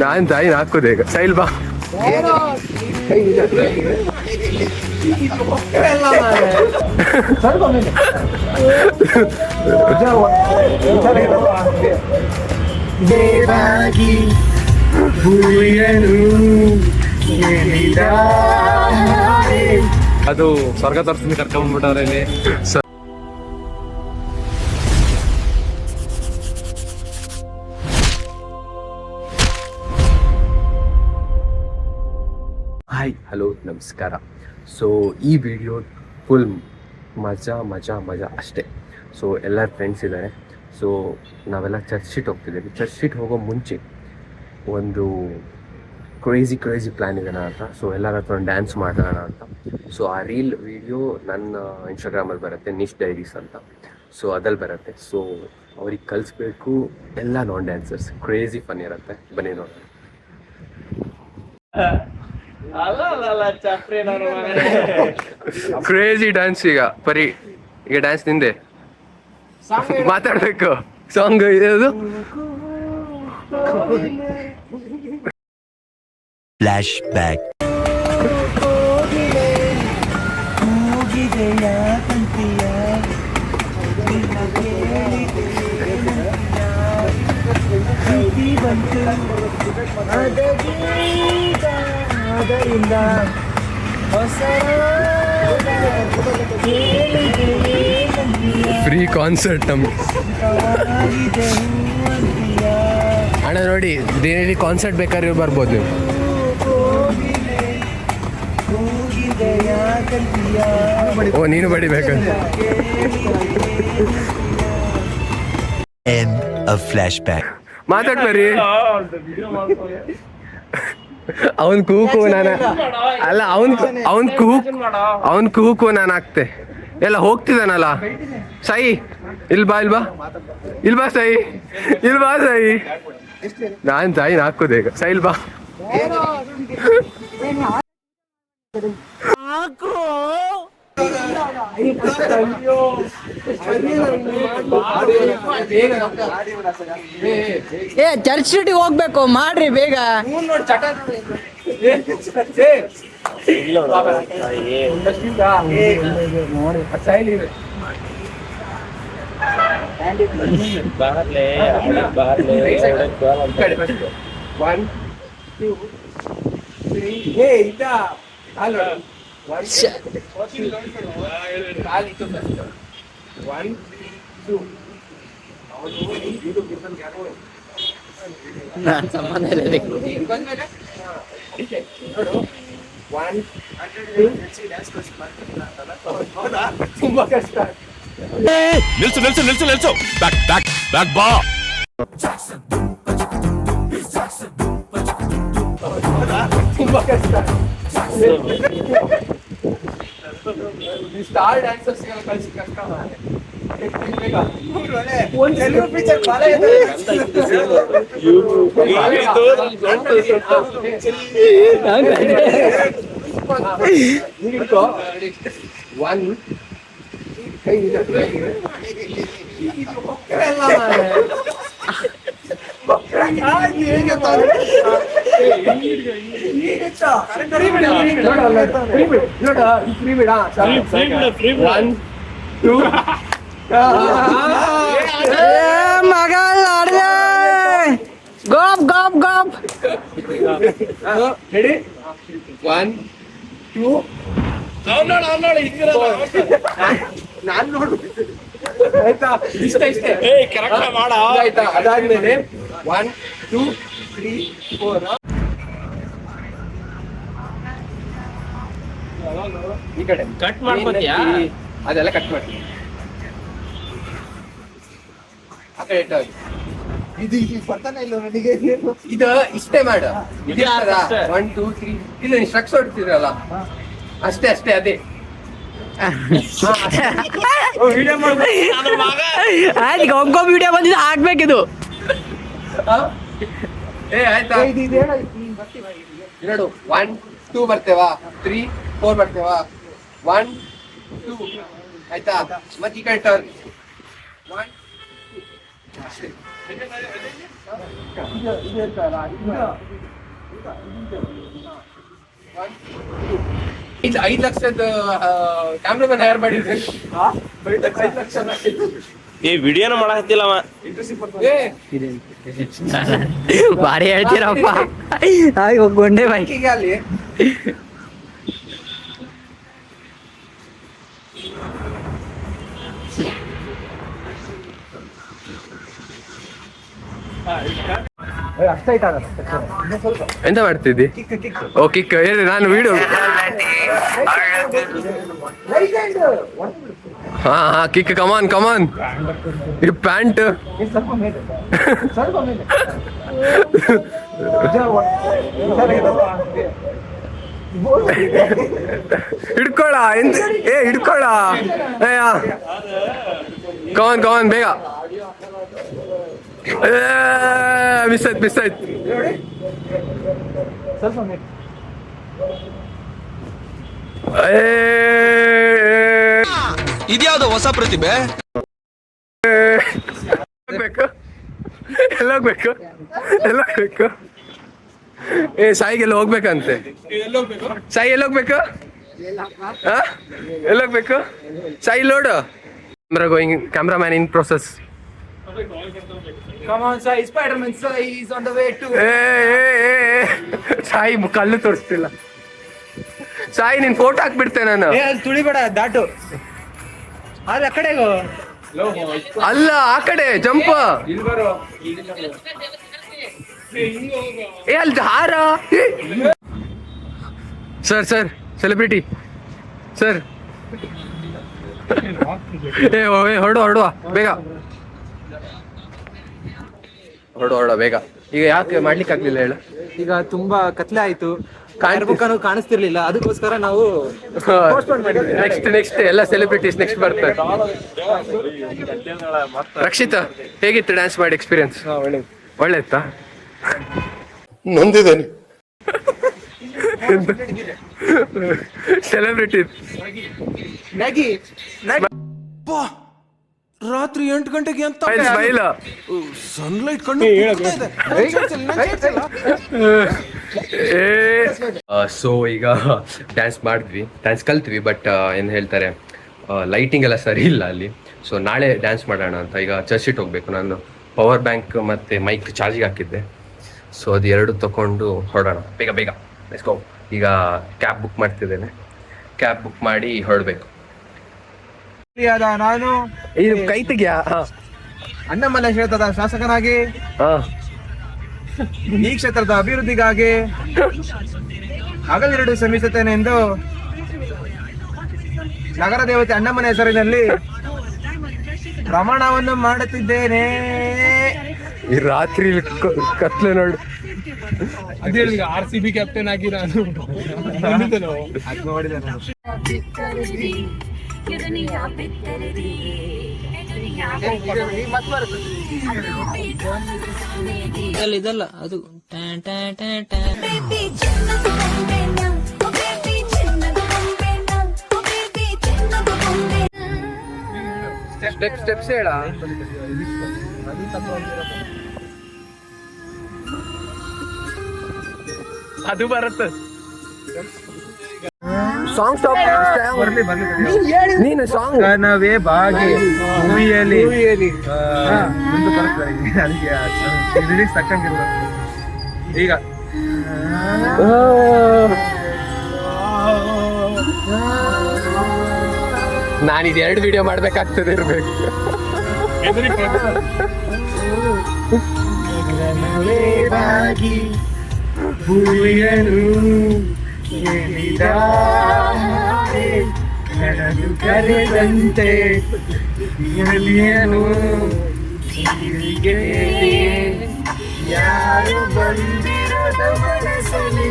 ನಾನು ತಾಯಿ ಹಾಕೋದು ಈಗ ಸೈಲ್ ಬಾ ಅದು ಸ್ವರ್ಗ ತೋರಿಸ್ತೀನಿ ಕರ್ಕೊಂಡ್ಬಿಟ್ಟವ್ರೆ ಇಲ್ಲಿ. ಹಾಯ್ ಹಲೋ ನಮಸ್ಕಾರ. ಸೊ ಈ ವಿಡಿಯೋ ಫುಲ್ ಮಜಾ ಮಜಾ ಮಜಾ ಅಷ್ಟೇ. ಸೊ ಎಲ್ಲರ ಫ್ರೆಂಡ್ಸ್ ಇದ್ದಾರೆ. ಸೊ ನಾವೆಲ್ಲ ಚರ್ಚ್ ಶೀಟ್ ಹೋಗ್ತಿದ್ದೀವಿ. ಚರ್ಚ್ ಶೀಟ್ ಹೋಗೋ ಮುಂಚೆ ಒಂದು ಕ್ರೇಜಿ ಪ್ಲ್ಯಾನ್ ಇದೆ ನನ್ನ ಹತ್ರ. ಸೊ ಎಲ್ಲರ ಹತ್ರ ಒಂದು ಡ್ಯಾನ್ಸ್ ಮಾಡೋಣ ಅಂತ. ಸೊ ಆ ರೀಲ್ ವಿಡಿಯೋ ನನ್ನ ಇನ್ಸ್ಟಾಗ್ರಾಮಲ್ಲಿ ಬರುತ್ತೆ, ನಿಶ್ ಡೈರೀಸ್ ಅಂತ. ಸೊ ಅದಲ್ಲಿ ಬರುತ್ತೆ. ಸೊ ಅವ್ರಿಗೆ ಕಲಿಸ್ಬೇಕು. ಎಲ್ಲ ನಾನ್ ಡ್ಯಾನ್ಸರ್ಸ್ ಕ್ರೇಜಿ ಫನ್ ಇರುತ್ತೆ. ಬನ್ನಿ ನೋಡಿ. ಕ್ರೇಜಿ ಡ್ಯಾನ್ಸ್ ಈಗ ಪರಿ. ಈಗ ಡ್ಯಾನ್ಸ್ ನಿಂದೆ ಮಾತಾಡ್ಬೇಕು. ಸಾಂಗ್ ಇದು ಫ್ಲಾಶ್ ಬ್ಯಾಕ್. ಫ್ರೀ ಕಾನ್ಸರ್ಟ್ ನಮ್ಗೆ ಅಣ್ಣ ನೋಡಿ. ಡೈಲಿ ಕಾನ್ಸರ್ಟ್ ಬೇಕಾದ್ರೆ ಬರ್ಬೋದು ನೀವು. ಓ ನೀನು ಬಡಿಬೇಕಂತ. End of flashback. ಮಾತಾಡ್ ಬರ್ರಿ. ಅವನ್ ಕೂಕು ನಾನು ಅಲ್ಲ, ಅವನ್ ಕೂಕು ನಾನು ಹಾಕ್ತೆ. ಎಲ್ಲ ಹೋಗ್ತಿದ್ದಾನಲ್ಲ ಸಾಯಿ. ಇಲ್ಬಾ ಸಾಯಿ. ನಾನು ಸಾಯಿ ಹಾಕೋದು ಈಗ ಸೈಲ್ ಬಾ. ಚರ್ಚ್ ಸ್ಟ್ರೀಟಿಗೆ ಹೋಗ್ಬೇಕು ಮಾಡ್ರಿ ಬೇಗ. ಸಂಬಂಧ ಇಲ್ಲ. ತುಂಬಾ ಕಷ್ಟ. ನಿಲ್ಸು ಬ್ಯಾಕ್ ಬಾ. ತುಂಬಾ ಕಷ್ಟ. ಸ್ಟಾರ್ ಡ್ಯಾನ್ಸರ್ಸ್ ಕಳಿಸಿ ಕಷ್ಟ. ಮಗ ಗೋಪ್ ರೆಡಿ 1 2 ನಾನು ನೋಡು ಆಯ್ತಾ. ಇಷ್ಟೇ ಆಯ್ತಾ. ಅದಾದ್ಮೇಲೆ 1 2 3 4 ಈ ಕಡೆ ಕಟ್ ಮಾಡ್ಕೊತೀಯಾ? ಅದೆಲ್ಲ ಕಟ್ ಮಾಡ್ತೀನಿ. ಆ ಕಡೆ ಇಟ್ಟಾಗಿ ಇದು ಬರ್ತಾನೆ ಇಲ್ಲ ನನಗೆ. ಇದು ಇಷ್ಟೇ ಮಾಡು. 1 2 3 ಇಲ್ಲ ನೀವು ಸ್ಟ್ರಕ್ಸ್ ಹೊಡ್ತಿದ್ರಲ್ಲ ಅಷ್ಟೇ ಅದೇ. ಒಬ್ಬ ವಿಡಿಯೋ ಬಂದಿದ್ದು ಹಾಕ್ಬೇಕಿದು. ಆಯ್ತಾ. ಎರಡು 1 2 ಬರ್ತೇವಾ, 3 4 ಬರ್ತೇವಾ, 1 2 ಆಯ್ತಾ. ಮತ್ತೆ ಈ ಕಡೆ ಟರ್ನ್ 1 ಐದು ಲಕ್ಷದ ಕ್ಯಾಮ್ರಾಮನ್ ಹೈರ್ ಮಾಡಿದ್ರೆ 5 ಲಕ್ಷ ಏ ವಿಡಿಯೋನ ಮಾಡಕತ್ತಿಲ್ಲವ. ಭಾರಿ ಹೇಳ್ತೀರಪ್ಪ. ಗೊಂಡೆ ಬಾಯಿ ಅಲ್ಲಿ ಎಂತ ಮಾಡ್ತಿದ್ದಿ? ಓ ಕಿಕ್ ಹೇಳಿ, ನಾನು ವಿಡಿಯೋ. ಹಾ ಹಾ ಕಿಕ್, ಕಮಾನ್ ಕಮಾನ್. ಈ ಪ್ಯಾಂಟ್ ಹಿಡ್ಕೊಳ ಎಂತ, ಏ ಹಿಡ್ಕೊಳ. ಕಮಾನ್ ಕಮಾನ್ ಬೇಗ. ಮಿಸ್ ಆಯ್ತು. ಇದ್ಯಾವುದು ಹೊಸ ಪ್ರತಿಭೆ? ಎಲ್ಲೋಗ್ಬೇಕು? ಏ ಸಾಯಿಗೆಲ್ಲ ಹೋಗ್ಬೇಕಂತೆ. ಸಾಯಿ ಎಲ್ಲೋಗ್ಬೇಕು? ಎಲ್ಲೋಗ್ಬೇಕು Sai? Load cameraman in process. Come on, Sai. Spider-Man Sai is on the way to. Sai ಕಲ್ಲು ತೋರಿಸ್ತಿಲ್ಲ. ಸಾಯಿ ನಿನ್ ಫೋಟೋ ಹಾಕ್ಬಿಡ್ತೆ ನಾನು. ಅಲ್ಲಿ ತುಳಿಬೇಡ, ದಾಟು. ಅಲ್ಲ ಆ ಕಡೆಗೋ. ಅಲ್ಲ ಆ ಕಡೆ ಜಂಪ್. ಏ ಅಲ್ಲಿ ಹಾರ. Sir celebrity sir. ಏ ಹೊರಡುವ ಬೇಗ, ಹೊರಡುವ ಬೇಗ. ಈಗ ಯಾಕೆ ಮಾಡ್ಲಿಕ್ಕೆ ಆಗ್ಲಿಲ್ಲ ಹೇಳು? ಈಗ ತುಂಬಾ ಕತ್ಲೆ ಆಯ್ತು, ಕಾಣಿಸ್ತಿರ್ಲಿಲ್ಲ, ಅದಕ್ಕೋಸ್ಕರ ನಾವು ನೆಕ್ಸ್ಟ್ ಎಲ್ಲ ಸೆಲೆಬ್ರಿಟೀಸ್ ನೆಕ್ಸ್ಟ್ ಬರ್ತಾರೆ. ರಕ್ಷಿತಾ, ಹೇಗಿತ್ತು ಡ್ಯಾನ್ಸ್ ಮಾಡಿ ಎಕ್ಸ್ಪೀರಿಯನ್ಸ್? ಒಳ್ಳೆಯತ್ತಾ? ನೊಂದಿದ್ದೇನೆ. ಸೆಲೆಬ್ರಿಟಿ ರಾತ್ರಿ 8 ಗಂಟೆಗೆ ಅಂತ ಸ್ಮೈಲ್. ಸನ್ಲೈಟ್ ಕಣ್ಣು ಸೊ ಈಗ ಡ್ಯಾನ್ಸ್ ಮಾಡಿದ್ವಿ, ಡ್ಯಾನ್ಸ್ ಕಲ್ತ್ವಿ. ಬಟ್ ಏನು ಹೇಳ್ತಾರೆ, ಲೈಟಿಂಗ್ ಎಲ್ಲ ಸರಿ ಇಲ್ಲ ಅಲ್ಲಿ. ಸೊ ನಾಳೆ ಡ್ಯಾನ್ಸ್ ಮಾಡೋಣ ಅಂತ. ಈಗ ಚರ್ಚಿಟ್ ಹೋಗ್ಬೇಕು. ನಾನು ಪವರ್ ಬ್ಯಾಂಕ್ ಮತ್ತು ಮೈಕ್ ಚಾರ್ಜಿಗೆ ಹಾಕಿದ್ದೆ. ಸೊ ಅದು ಎರಡು ತಗೊಂಡು ಹೊರಡೋಣ ಬೇಗ. Let's go. ಈಗ ಕ್ಯಾಬ್ ಬುಕ್ ಮಾಡ್ತಿದ್ದೇನೆ. ಕ್ಯಾಬ್ ಬುಕ್ ಮಾಡಿ ಹೊರಡಬೇಕು. ನಾನು ಇದು ಕೈ ತೆಗಿಯಾ? ಅಣ್ಣಾಮಲೈ ಕ್ಷೇತ್ರದ ಶಾಸಕನಾಗಿ ಈ ಕ್ಷೇತ್ರದ ಅಭಿವೃದ್ಧಿಗಾಗಿ ಹಗಲಿರುಳು ಶ್ರಮಿಸುತ್ತೇನೆ ಎಂದು ನಗರ ದೇವತೆ ಅಣ್ಣಮ್ಮನ ಹೆಸರಿನಲ್ಲಿ ಪ್ರಮಾಣವನ್ನು ಮಾಡುತ್ತಿದ್ದೇನೆ. ಈ ರಾತ್ರಿ ಕತ್ಲೆ ನೋಡು. ಅದೇ RCB ಕ್ಯಾಪ್ಟನ್ ಆಗಿ ನಾನು ನೋಡಿದೆ. ಇದಲ್ಲ ಅದು ಸ್ಟೆಪ್ಸ್ ಹೇಳ. ಅದು ಬರುತ್ತೆ. Song stop. ನೀನು ಸಾಂಗ್ ಕನವೇ ಬಾಗಿ ಮೂವಿಯಲ್ಲಿ ಮುಂದೆ ಬರ್ತದೆ. ಅದಕ್ಕೆ ಲಿರಿಕ್ಸ್ ತಕ್ಕಂಗಿರ್ಬೇಕು. ಈಗ ನಾನಿದು 2 ವಿಡಿಯೋ ಮಾಡ್ಬೇಕಾಗ್ತದೆ ಇರ್ಬೇಕು. ನಡೆದು ಕರೆದಂತೆ ಯಾರು ಬಂದಿರದ ಮನಸ್ಸಲ್ಲಿ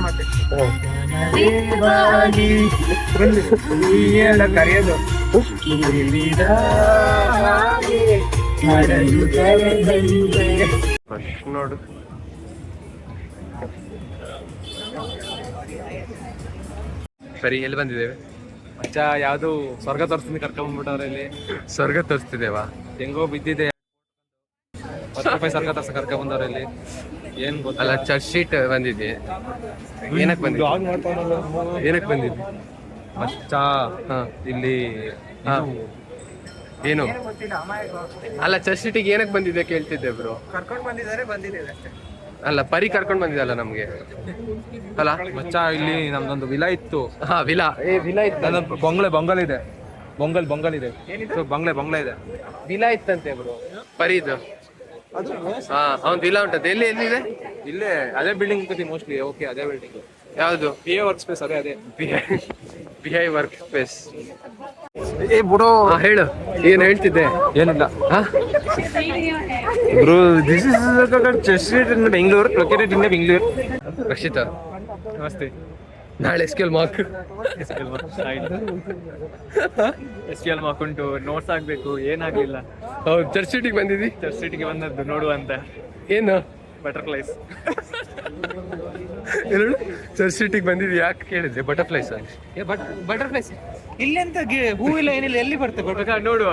ಮತ್ತೆ ಕರೆಯೋದು ನೋಡು. ಸರಿ, ಎಲ್ಲಿ ಬಂದಿದ್ದೇವೆ? ಮಚ್ಚ ಯಾವ್ದು ಸ್ವರ್ಗ ತೋರಿಸ್ತೀನಿ ಕರ್ಕೊಂಡ್ಬಿಟ್ಟವ್ರೆ ಇಲ್ಲಿ. ಸ್ವರ್ಗ ತೋರಿಸ್ತಿದ್ದೇವಾ? ಹೆಂಗೋ ಬಿದ್ದಿದೆ, 10 ರೂಪಾಯಿ ಸ್ವರ್ಗ ತರ್ಸ ಕರ್ಕೊಂಡ್ಬಂದವ್ರೆ ಇಲ್ಲಿ. ಏನ್ ಗೊತ್ತಲ್ಲ. ಅಲ್ಲ, ಚರ್ಚ್ ಶೀಟ್ ಬಂದಿದೆ. ಏನಕ್ಕೆ ಬಂದಿದೆ? ಏನಕ್ಕೆ ಬಂದಿದೆ ಮಚ್ಚ ಹಾ ಇಲ್ಲಿ ಹಾ ಏನು? ಅಲ್ಲ, ಚರ್ಚ್ ಶೀಟಿಗೆ ಏನಕ್ಕೆ ಬಂದಿದೆ ಕೇಳ್ತಿದ್ದೆ ಬ್ರೋ. ಕರ್ಕೊಂಡ್ ಬಂದಿದೆ ಅಷ್ಟೇ. ಅಲ್ಲ, ಪರಿ ಕರ್ಕೊಂಡ್ ಬಂದಿದ್ದಲ್ಲ ನಮ್ಗೆ. ಅಲ್ಲ ಮಚ್ಚ ಇಲ್ಲಿ ನಮ್ದೊಂದು ವಿಲಾ ಇತ್ತು. ಹಾ, ವಿಲಾ. ವಿಲಾ ಇತ್ತು. ನನ್ನೊಂದು ಬೊಂಗಲ್ ಇದೆ. ಬೊಂಗಲ್ ಇದೆ. ಬಂಗ್ಲೆ ಇದೆ. ವಿಲಾ ಇತ್ತಂತೆ ಬ್ರೋ, ಪರಿದು. ಹಾ, ಅವ್ನ್ ವಿಲಾ ಉಂಟದ. ಎಲ್ಲಿದೆ? ಇಲ್ಲೇ ಅದೇ ಬಿಲ್ಡಿಂಗ್ ಇರ್ತದೆ ಮೋಸ್ಟ್ಲಿ. ಓಕೆ, ಅದೇ ಬಿಲ್ಡಿಂಗ್. ಯಾವುದು? PA work space. ಅದೇ PI ವರ್ಕ್ ಸ್ಪೇಸ್. ಏ ಬಿಡೋ. ಹೇಳು, ಏನ್ ಹೇಳ್ತಿದ್ದೆ? ಏನಿಲ್ಲ ಹಾ, bro, this is church street in Bengaluru, located in Bengaluru. Rakshita, ನಮಸ್ತೆ. ನಾಳೆ SQL ಮಾರ್ಕ್. SQL ಹಾಕೊಂಡು ನೋಟ್ಸ್ ಆಗ್ಬೇಕು, ಏನಾಗ್ಲಿಲ್ಲ. ಹೌದು, ಚರ್ಚ್ ಶೀಟಿಗೆ ಬಂದಿದ್ದಿ? ಚರ್ಚ್ ಸ್ಟ್ರೀಟ್ಗೆ ಬಂದದ್ದು ನೋಡುವಂತ. ಏನು? ಬಟರ್ಫ್ಲೈಸ್. ಹೇಳು, ಚರ್ಚ್ ಶೀಟಿಗೆ ಬಂದಿದ್ದಿ ಯಾಕೆ ಕೇಳಿದ್ರೆ? ಬಟರ್ಫ್ಲೈಸ್. ಬಟರ್ಫ್ಲೈಸ್ ಇಲ್ಲೆಂತ ಹೂವಿಲ್ಲ, ಏನಿಲ್ಲ, ಎಲ್ಲಿ ಬರ್ತದೆ? ನೋಡುವ.